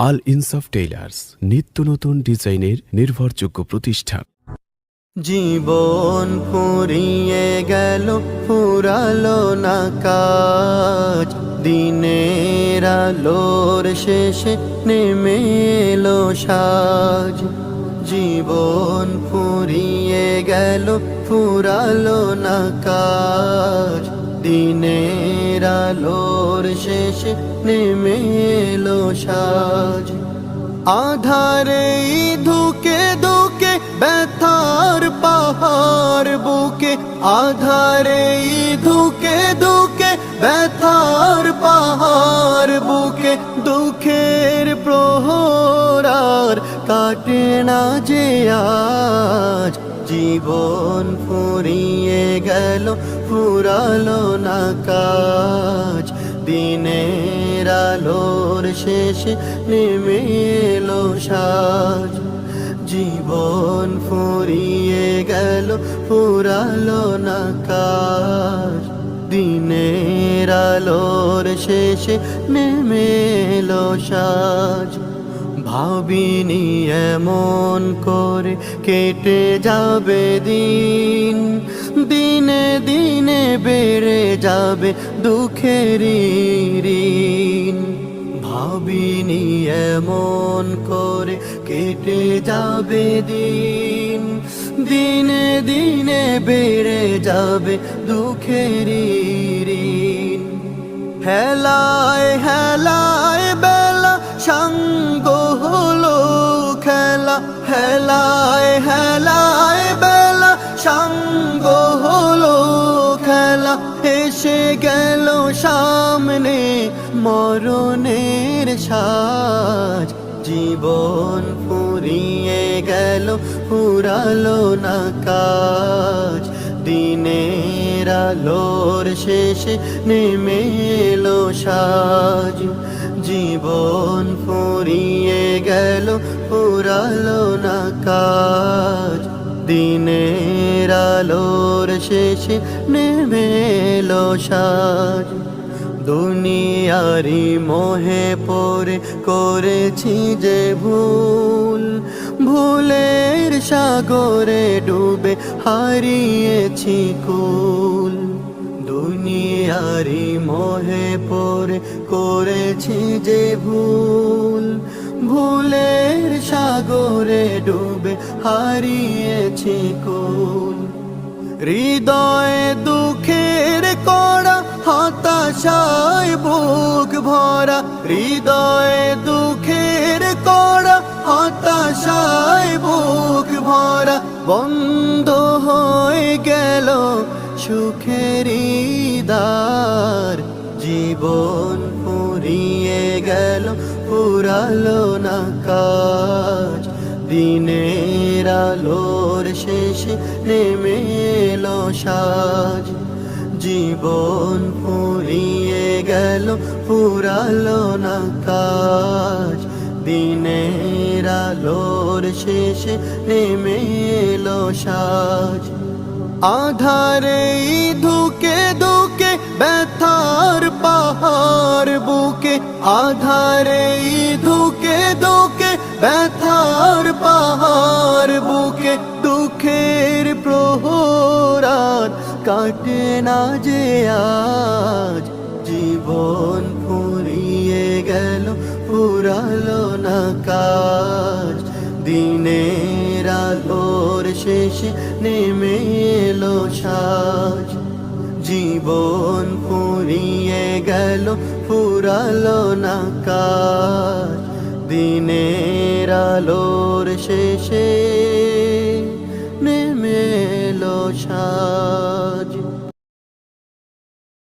আল ইনসাফ টেইলার্স, নিত্য নতুন ডিজাইনের নির্ভরযোগ্য প্রতিষ্ঠান। জীবন ফুরিয়ে গেল, ফুরালো না কাজ, দিনের আলোর শেষে নেমে এলো সাজ। জীবন ফুরিয়ে গেল, ফুরালো না কাজ, দিনের আলোর শেষে নেমে এলো সাজ। আধারে ধুকে ধুকে ব্যথার পাহাড় বুকে, আধারে ধুকে ধুকে ব্যথার পাহাড় বুকে, দুঃখের প্রহরার কাটে না যে আজ। জীবন ফুরিয়ে গেল, ফুরালো না কাজ, দিনের আলোর শেষে নেমে এলো সাজ। জীবন ফুরিয়ে গেল, ফুরালো না কাজ, দিনের আলোর শেষে নেমে এলো সাজ। ভাবিনি এমন করে কেটে যাবে দিন, দিনে দিনে বেড়ে যাবে দুঃখের ঋণ। ভাবিনি এমন করে কেটে যাবে দিন, দিনে দিনে বেড়ে যাবে দুঃখের ঋণ। হেলায় হেলায় বেলা সঙ্গ হলো খেলা, হেলায় হেলায় বেলা সঙ্গ হলো খেলা, এসে গেল সামনে মরণের সাজ। জীবন ফুরিয়ে গেল, ফুরালো না কাজ, দিনের আলোর শেষে নেমে এলো সাজ। জীবন ফুরিয়ে গেল, ফুরালো না কাজ, দিনের আলোর শেষে নেমে এলো সাজ। দুনিয়ারি মোহে পড়ে করেছি যে ভুল, ভুলের সাগরে ডুবে হারিয়েছি কুল। দুনিয়ারি মোহে পড়ে করেছি যে ভুল, ভুলের সাগরে ডুবে হারিয়েছি কুল। হৃদয়ে দুঃখের কড়া, হতাশায় বুক ভরা, হৃদয়ে দুঃখের কড়া, হতাশায় বুক ভরা, বন্ধ হয়ে গেল সুখের দ্বার। জীবন ফুরিয়ে গেল, ফুরালো না কাজ, দিনের আলোর শেষে নেমে এলো সাজ। জীবন ফুরিয়ে গেল, ফুরালো না কাজ, দিনের আলোর শেষে নেমে এলো সাজ। আধারে ধুকে ধুকে ব্যথার পাহাড় বুকে, আধারে ধুকে ধুকে ব্যথার পাহাড় বুকে, দুঃখের প্রহরার কাটে না যে আজ। জীবন ফুরিয়ে গেল, ফুরালো না কাজ, দিনের আলোর শেষে নেমে এলো সাজ। জীবন ফুরিয়ে গেল, ফুরালো না কাজ, দিনের আলোর শেষে নেমে এলো সাজ।